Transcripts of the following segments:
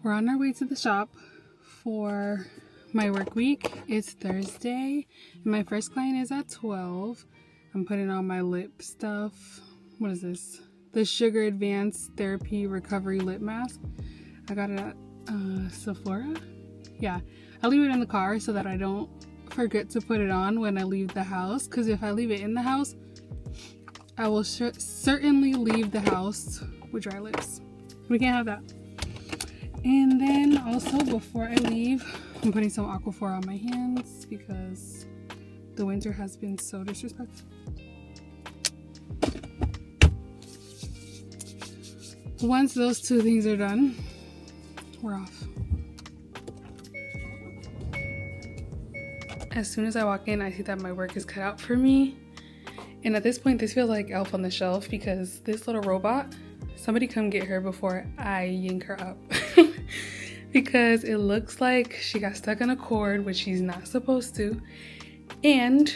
We're on our way to the shop for my work week. It's Thursday and my first client is at 12. I'm putting on my lip stuff. What is this? The Sugar Advanced Therapy Recovery Lip Mask. I got it at Sephora. Yeah, I leave it in the car so that I don't forget to put it on when I leave the house, because if I leave it in the house, I will certainly leave the house with dry lips. We can't have that. And then also, before I leave, I'm putting some Aquaphor on my hands because the winter has been so disrespectful. Once those two things are done, we're off. As soon as I walk in, I see that my work is cut out for me. And at this point, this feels like Elf on the Shelf, because this little robot, somebody come get her before I yank her up. Because it looks like she got stuck on a cord, which she's not supposed to, and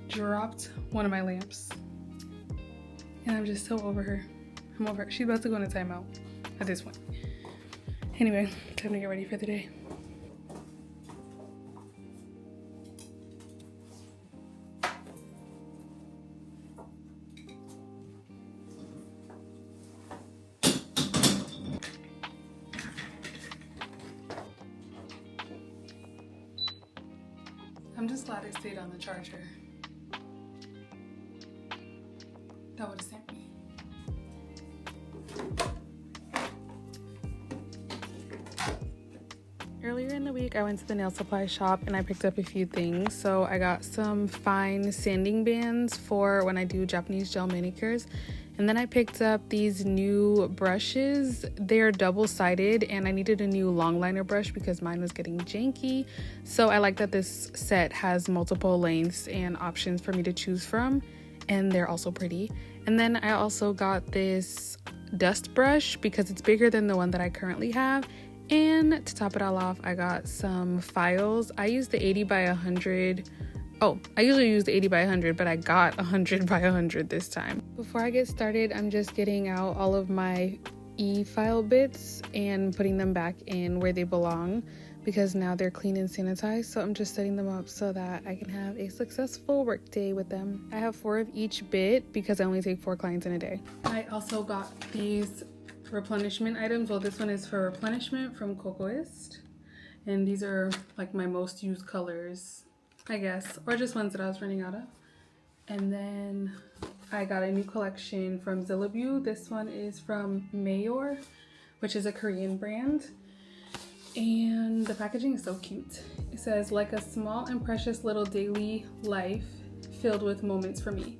dropped one of my lamps. And I'm just so over her. I'm over her. She's about to go in a timeout at this point. Anyway, time to get ready for the day. I'm just glad it stayed on the charger. That would have sent me. Earlier in the week, I went to the nail supply shop and I picked up a few things. So I got some fine sanding bands for when I do Japanese gel manicures. And then I picked up these new brushes. They're double-sided and I needed a new long liner brush because mine was getting janky. So I like that this set has multiple lengths and options for me to choose from. And they're also pretty. And then I also got this dust brush because it's bigger than the one that I currently have. And to top it all off, I got some files. I use the 80 by 100. Oh, I usually use the 80 by 100, but I got 100 by 100 this time. Before I get started, I'm just getting out all of my e-file bits and putting them back in where they belong, because now they're clean and sanitized. So I'm just setting them up so that I can have a successful work day with them. I have 4 of each bit because I only take 4 clients in a day. I also got these replenishment items. Well, this one is for replenishment from Cocoist, and these are like my most used colors, I guess, or just ones that I was running out of. And then I got a new collection from Zillabu. This one is from Mayor, which is a Korean brand. And the packaging is so cute. It says, like a small and precious little daily life filled with moments for me.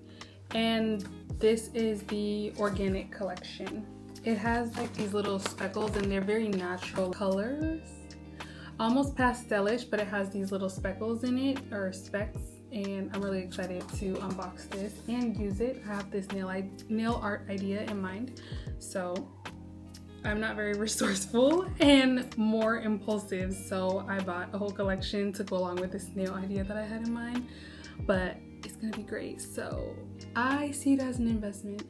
And this is the organic collection. It has like these little speckles and they're very natural colors. Almost pastelish, but it has these little speckles in it, or specks, and I'm really excited to unbox this and use it. I have this nail art idea in mind, so I'm not very resourceful and more impulsive, so I bought a whole collection to go along with this nail idea that I had in mind, but it's gonna be great, so I see it as an investment.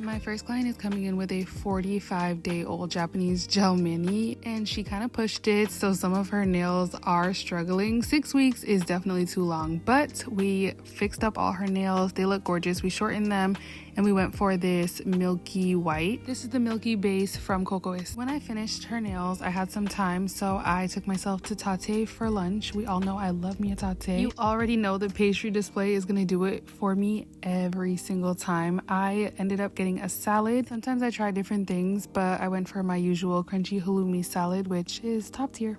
My first client is coming in with a 45-day-old Japanese gel mani, and she kind of pushed it, so some of her nails are struggling. 6 weeks is definitely too long, but we fixed up all her nails. They look gorgeous. We shortened them and we went for this milky white. This is the milky base from Cocoist. When I finished her nails, I had some time, so I took myself to Tate for lunch. We all know I love me a Tate. You already know the pastry display is gonna do it for me every single time. I ended up getting a salad. Sometimes I try different things, but I went for my usual crunchy halloumi salad, which is top tier.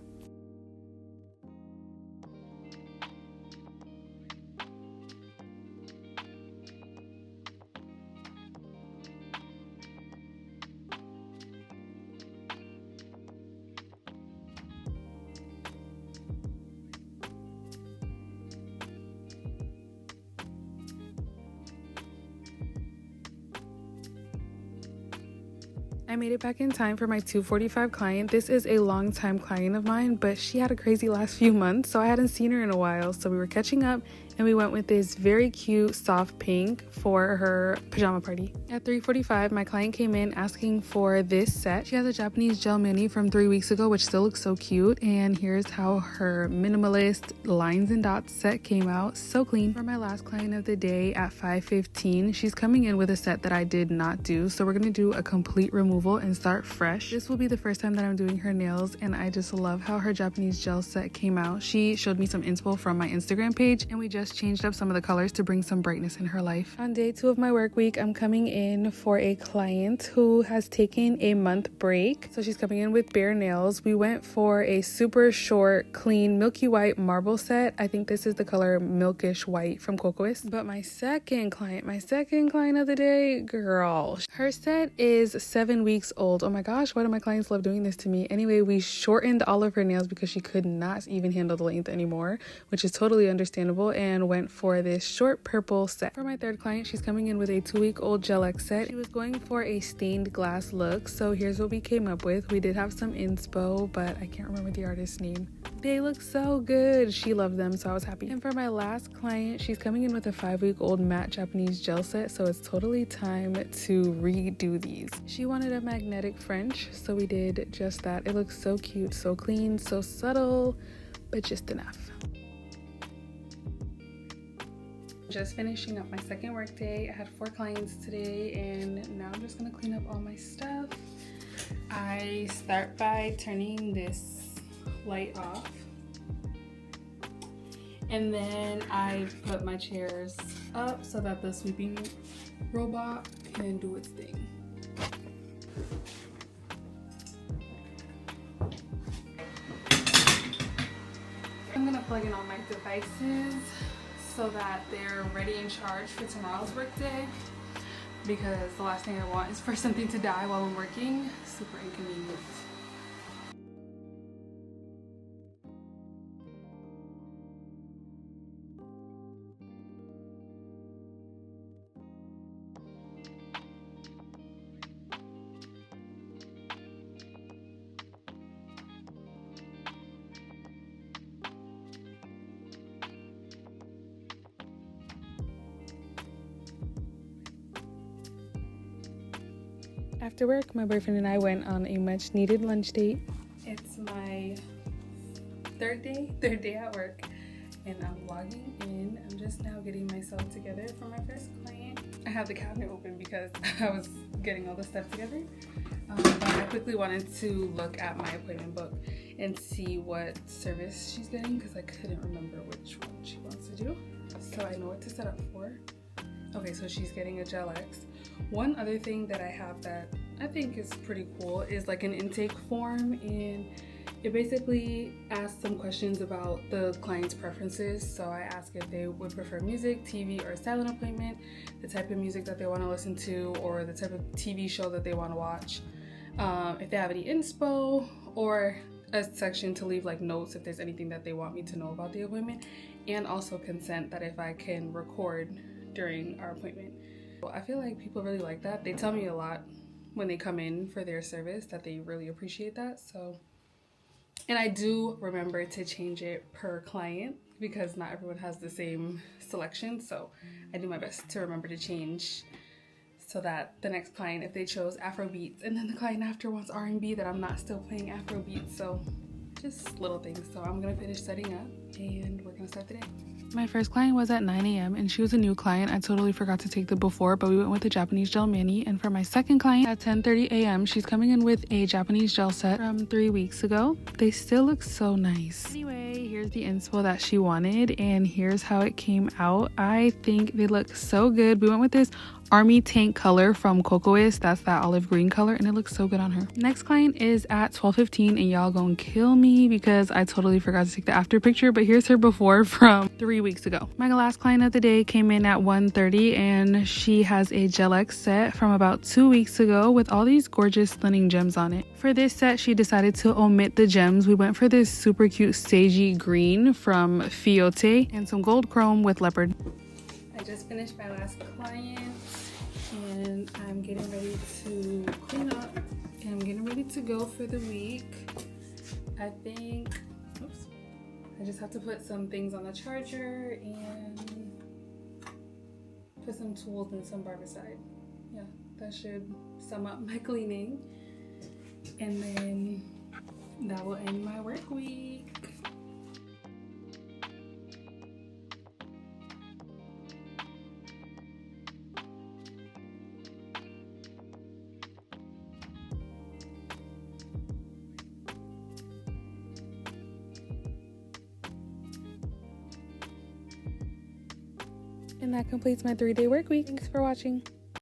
I made it back in time for my 2:45 client. This is a long-time client of mine, but she had a crazy last few months, so I hadn't seen her in a while. So we were catching up, and we went with this very cute soft pink for her pajama party. At 3:45, my client came in asking for this set. She has a Japanese gel mini from 3 weeks ago, which still looks so cute. And here's how her minimalist lines and dots set came out. So clean. For my last client of the day at 5:15, she's coming in with a set that I did not do. So we're gonna do a complete removal and start fresh. This will be the first time that I'm doing her nails, and I just love how her Japanese gel set came out. She showed me some inspo from my Instagram page, and we just changed up some of the colors to bring some brightness in her life. On day 2 of my work week, I'm coming in for a client who has taken a month break. So she's coming in with bare nails. We went for a super short, clean, milky white marble set. I think this is the color milkish white from Cocoist. But my second client of the day, girl, her set is 7 weeks old. Oh my gosh, why do my clients love doing this to me? Anyway, we shortened all of her nails because she could not even handle the length anymore, which is totally understandable, and went for this short purple set. For my third client, she's coming in with a 2-week-old Gel X set. She was going for a stained glass look, so here's what we came up with. We did have some inspo, but I can't remember the artist's name. They look so good. She loved them, so I was happy. And for my last client, she's coming in with a 5-week-old matte Japanese gel set, so it's totally time to redo these. She wanted a magnetic French, so we did just that. It looks so cute, so clean, so subtle, but just enough. Just finishing up my second work day. I had 4 clients today, and now I'm just gonna clean up all my stuff. I start by turning this light off, and then I put my chairs up so that the sweeping robot can do its thing. I'm gonna plug in all my devices so that they're ready and charged for tomorrow's work day, because the last thing I want is for something to die while I'm working. Super inconvenient. After work, my boyfriend and I went on a much needed lunch date. It's my third day at work, and I'm logging in. I'm just now getting myself together for my first client. I have the cabinet open because I was getting all the stuff together. But I quickly wanted to look at my appointment book and see what service she's getting, because I couldn't remember which one she wants to do. So I know what to set up for. Okay, so she's getting a Gel X. One other thing that I have that I think is pretty cool is like an intake form, and it basically asks some questions about the client's preferences. So I ask if they would prefer music, TV, or a silent appointment, the type of music that they want to listen to, or the type of TV show that they want to watch, if they have any inspo, or a section to leave like notes if there's anything that they want me to know about the appointment, and also consent that if I can record during our appointment. I feel like people really like that. They tell me a lot when they come in for their service that they really appreciate that. So, and I do remember to change it per client because not everyone has the same selection. So I do my best to remember to change so that the next client, if they chose Afrobeats and then the client after wants R&B, that I'm not still playing Afrobeats. So just little things. So I'm gonna finish setting up and we're gonna start the day. My first client was at 9 a.m. and she was a new client. I totally forgot to take the before, but we went with the Japanese gel mani. And for my second client at 10:30 a.m., she's coming in with a Japanese gel set from 3 weeks ago. They still look so nice. Anyway, here's the inspo that she wanted, and here's how it came out. I think they look so good. We went with this army tank color from Cocoist. That's that olive green color, and it looks so good on her. Next client is at 12:15, and y'all gonna kill me because I totally forgot to take the after picture, but here's her before from 3 weeks ago. My last client of the day came in at 1:30, and she has a Gel X set from about 2 weeks ago with all these gorgeous stunning gems on it. For this set, she decided to omit the gems. We went for this super cute sagey green from Fiote and some gold chrome with leopard. I just finished my last client, and I'm getting ready to clean up And I'm getting ready to go for the week. I think, oops, I just have to put some things on the charger and put some tools and some barbicide. Yeah, that should sum up my cleaning. And then that will end my work week. And that completes my 3-day work week. Thanks for watching.